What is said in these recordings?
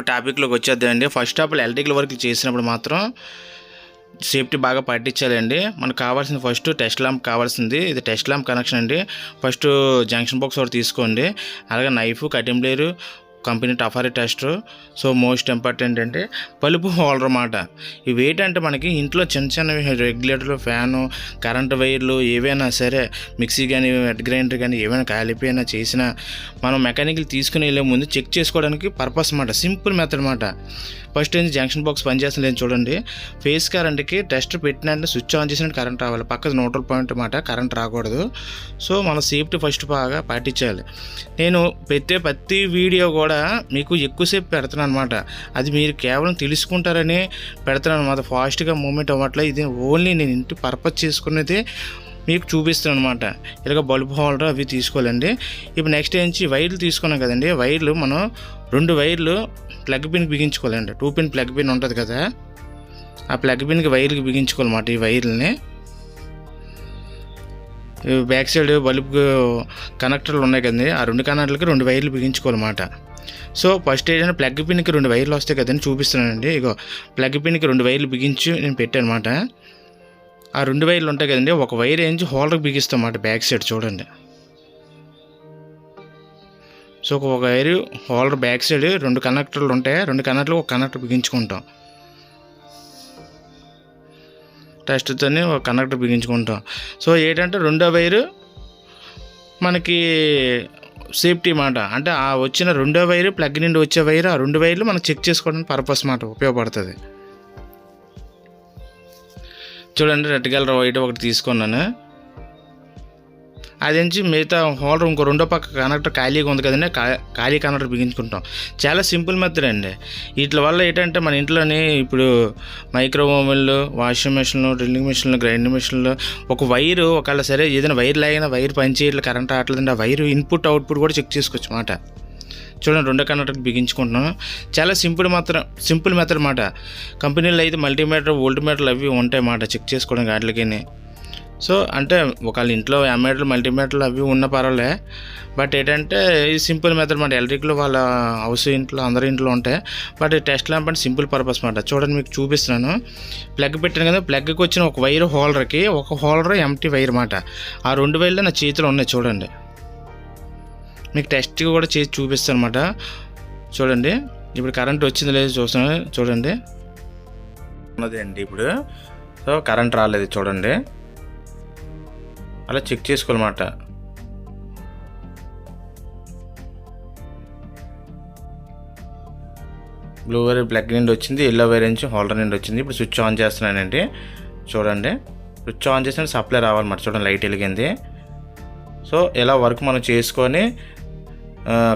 ఇప్పుడు టాపిక్లోకి వచ్చేద్దామండి. First of all electrical work చేసినప్పుడు మాత్రం సేఫ్టీ బాగా పాటించాలండి. మనకు కావాల్సింది ఫస్ట్ టెస్ట్ ల్యాంప్ కావాల్సింది. ఇది టెస్ట్ ల్యాంప్ కనెక్షన్ అండి. ఫస్ట్ జంక్షన్ బాక్స్ ఒకటి తీసుకోండి. అలాగే నైఫ్, కటింగ్ బ్లేడ్, కంపెనీ టఫారీ టెస్టర్. సో మోస్ట్ ఇంపార్టెంట్ అంటే బల్బు హోల్డర్ అన్నమాట. ఇవి ఏంటంటే మనకి ఇంట్లో చిన్న చిన్నవి రెగ్యులేటర్లు, ఫ్యాను, కరెంటు వైర్లు ఏవైనా సరే, మిక్సీ కానీ వెట్ గ్రైండర్ కానీ ఏమైనా కాలిపోయినా చేసినా మనం మెకానికల్ తీసుకుని వెళ్ళే ముందు చెక్ చేసుకోవడానికి పర్పస్ అన్నమాట. సింపుల్ మెథడ్ అన్నమాట. ఫస్ట్ ఏంటి జంక్షన్ బాక్స్ పనిచేస్తుంది లేని చూడండి. ఫేస్ కరెంట్కి టెస్టర్ పెట్టినట్టు స్విచ్ ఆన్ చేసినట్టు కరెంట్ రావాలి. పక్కన న్యూట్రల్ పాయింట్ అన్నమాట, కరెంట్ రాకూడదు. సో మన సేఫ్టీ ఫస్ట్ బాగా పాటించాలి. నేను పెట్టే ప్రతి వీడియో కూడా మీకు ఎక్కువసేపు పెడుతున్నాను అనమాట. అది మీరు కేవలం తెలుసుకుంటారని పెడుతున్నాను అనమాట. ఫాస్ట్గా మూమెంట్ అవ్వట్లే. ఇది ఓన్లీ నేను ఇంటి పర్పస్ చేసుకునేది మీకు చూపిస్తాను అనమాట. ఇలాగ బల్బ్ హోల్డర్ అవి తీసుకోవాలండి. ఇప్పుడు నెక్స్ట్ ఏంచి వైర్లు తీసుకున్నాం కదండి. వైర్లు మనం 2 వైర్లు ప్లగ్ పిన్కి బిగించుకోవాలండి. 2 పిన్ ప్లగ్ పిన్ ఉంటుంది కదా, ఆ ప్లగ్ పిన్కి వైర్కి బిగించుకోవాలన్నమాట. ఈ వైర్లని బ్యాక్ సైడ్ బల్బ్ కనెక్టర్లు ఉన్నాయి కదండి, ఆ 2 కనెక్టర్లకి 2 వైర్లు బిగించుకోవాలన్నమాట. సో ఫస్ట్ ఏంటంటే ప్లగ్ పిన్కి 2 వైర్లు వస్తాయి కదండి, చూపిస్తున్నానండి. ఇగో ప్లగ్ పిన్కి 2 వైర్లు బిగించి నేను పెట్టాను అనమాట. ఆ 2 వైర్లు ఉంటాయి కదండి, ఒక వైర్ ఏంచి హోల్డర్కి బిగిస్తాం అన్నమాట. బ్యాక్ సైడ్ చూడండి. సో ఒక వైర్ హోల్డర్ బ్యాక్ సైడ్ 2 కనెక్టర్లు ఉంటాయి. 2 కనెక్టర్లు ఒక కనెక్టర్ బిగించుకుంటాం. టెస్ట్తోనే ఒక కనెక్టర్ బిగించుకుంటాం. సో ఏంటంటే 2వ వైరు మనకి సేఫ్టీ మాట. అంటే ఆ వచ్చిన 2వ వైరు ప్లగ్ నుండి వచ్చే వైరు, ఆ 2 వైర్లు మనం చెక్ చేసుకోవడానికి పర్పస్ మాట ఉపయోగపడుతుంది. చూడండి, రెడ్ కలర్ వైట్ ఒకటి తీసుకున్నాను. అది నుంచి మిగతా హోల్డర్ ఇంకో 2వ పక్క కనెక్టర్ ఖాళీగా ఉంది కదండి, ఖాళీ కనెక్టర్ బిగించుకుంటాం. చాలా సింపుల్ మెథడ్ అండి. వీటి వల్ల ఏంటంటే మన ఇంట్లోనే ఇప్పుడు మైక్రో ఓవెన్లు, వాషింగ్ మిషన్లు, డ్రిల్లింగ్ మిషన్లు, గ్రైండింగ్ మిషన్లు, ఒక వైరు ఒకవేళ సరే ఏదైనా వైర్ లాగిన వైర్ పనిచేయట్లేదు, కరెంట్ రావట్లేదండి, ఆ వైరు ఇన్పుట్ అవుట్పుట్ కూడా చెక్ చేసుకోవచ్చు అన్నమాట. చూడండి, 2 కనెక్టర్కి బిగించుకుంటున్నాను. చాలా సింపుల్ మెథడ్ అన్నమాట. కంపెనీలో అయితే మల్టీమీటర్, వోల్టీమీటర్లు అవి ఉంటాయి అన్నమాట చెక్ చేసుకోవడానికి వాటికి. సో అంటే ఒకళ్ళ ఇంట్లో అమ్మీటర్లు, మల్టీమీటర్లు అవి ఉన్న పర్వాలే. బట్ ఏంటంటే ఈ సింపుల్ మెథడ్ మాట. ఎలక్ట్రిక్లో వాళ్ళ హౌస్ ఇంట్లో అందరి ఇంట్లో ఉంటాయి. బట్ టెస్ట్ ల్యాంప్ అంటే సింపుల్ పర్పస్ మాట. చూడండి, మీకు చూపిస్తున్నాను. ప్లగ్ పెట్టాను కదా, ప్లగ్కి వచ్చిన ఒక వైర్ హోల్డర్కి, ఒక హోల్డర్ ఎంటీ వైర్ మాట. ఆ 2 వైర్లు నా చేతిలో ఉన్నాయి. చూడండి, మీకు టెస్ట్ కూడా చేసి చూపిస్తాను అనమాట. చూడండి, ఇప్పుడు కరెంట్ వచ్చింది లేదు చూస్తున్నాను. చూడండి, ఉన్నది అండి ఇప్పుడు. సో కరెంట్ రాలేదు చూడండి. అలా చెక్ చేసుకోవాలన్నమాట. బ్లూ వైర్ ప్లగ్ నుండి వచ్చింది, ఎల్లో వైర్ నుంచి హోల్డర్ నుండి వచ్చింది. ఇప్పుడు స్విచ్ ఆన్ చేస్తున్నానండి. చూడండి, స్విచ్ ఆన్ చేసిన సప్లై రావాలన్నమాట. చూడండి, లైట్ వెలిగింది. సో ఇలా వర్క్ మనం చేసుకొని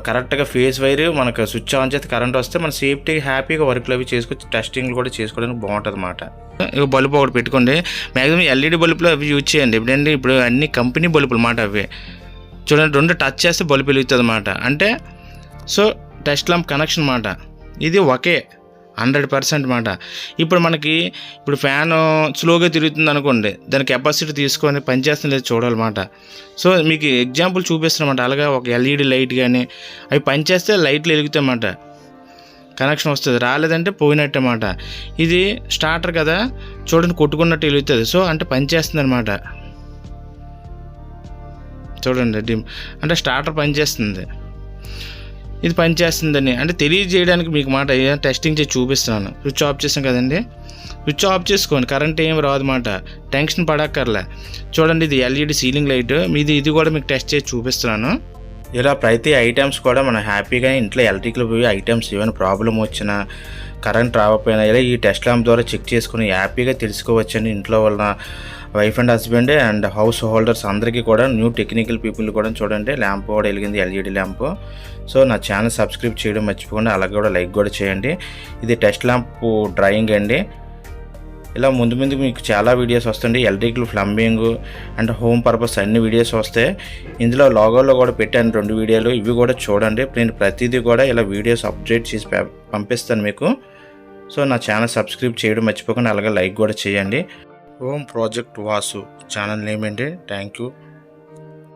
కరెక్ట్గా ఫేస్ వైర్ మనకు స్విచ్ ఆన్ చేస్తే కరెంట్ వస్తే మన సేఫ్టీ హ్యాపీగా వర్క్లు అవి చేసుకొచ్చి టెస్టింగ్లు కూడా చేసుకోవడానికి బాగుంటుంది అన్నమాట. ఇక బల్బు ఒకటి పెట్టుకోండి. మ్యాక్సిమం ఎల్ఈడి బల్బులు అవి యూజ్ చేయండి. ఇప్పుడు అన్ని కంపెనీ బల్బులు అన్నమాట అవి. చూడండి, 2 టచ్ చేస్తే బల్బు వెలుగుతుంది అన్నమాట. అంటే సో టెస్ట్ ల్యాంప్ కనెక్షన్ అన్నమాట. ఇది ఒకే 100% మాట. ఇప్పుడు ఫ్యాన్ స్లోగా తిరుగుతుంది అనుకోండి, దాని కెపాసిటీ తీసుకొని పనిచేస్తుంది లేదు చూడాలన్నమాట. సో మీకు ఎగ్జాంపుల్ చూపిస్తున్నమాట. అలాగే ఒక ఎల్ఈడి లైట్ కానీ అవి పనిచేస్తే లైట్లు వెలుగుతాయి అన్నమాట, కనెక్షన్ వస్తుంది. రాలేదంటే పోయినట్టు అన్నమాట. ఇది స్టార్టర్ కదా, చూడండి కొట్టుకున్నట్టు వెలుగుతుంది. సో అంటే పనిచేస్తుంది అనమాట. చూడండి, అంటే స్టార్టర్ పనిచేస్తుంది, ఇది పనిచేస్తుందని అంటే తెలియజేయడానికి మీకు మాట టెస్టింగ్ చేసి చూపిస్తున్నాను. స్విచ్ ఆఫ్ చేసాం కదండి, స్విచ్ ఆఫ్ చేసుకోండి. కరెంట్ ఏం రాదు మాట, టెన్షన్ పడక్కర్లే. చూడండి, ఇది ఎల్ఈడి సీలింగ్ లైట్. ఇది కూడా మీకు టెస్ట్ చేసి చూపిస్తున్నాను. ఇలా ప్రతి ఐటమ్స్ కూడా మనం హ్యాపీగా ఇంట్లో ఎలక్ట్రికల్ ఐటమ్స్ ఏమైనా ప్రాబ్లం వచ్చినా, కరెంట్ రాకపోయినా ఇలా ఈ టెస్ట్ ల్యాంప్ ద్వారా చెక్ చేసుకుని హ్యాపీగా తెలుసుకోవచ్చండి. ఇంట్లో వాళ్ళ wife and husband and house holders అందరికీ కూడా, న్యూ టెక్నికల్ పీపుల్ కూడా చూడండి ల్యాంప్ కూడా వెలిగింది, ఎల్ఈడి ల్యాంప్. సో నా ఛానల్ సబ్స్క్రైబ్ చేయడం మర్చిపోకుండా, అలాగే కూడా లైక్ కూడా చేయండి. ఇది టెస్ట్ ల్యాంప్ డ్రాయింగ్ అండి. ఇలా ముందు మీకు చాలా వీడియోస్ వస్తాయండి. Electrical, plumbing and home purpose అన్ని వీడియోస్ వస్తాయి. ఇందులో లాగోలో కూడా పెట్టాను 2 వీడియోలు, ఇవి కూడా చూడండి. నేను ప్రతిదీ కూడా ఇలా వీడియోస్ అప్డేట్ చేసి పంపిస్తాను మీకు. సో నా ఛానల్ సబ్స్క్రైబ్ చేయడం మర్చిపోకుండా, అలాగే లైక్ కూడా చేయండి. Home project Vasu channel name అండి. Thank you.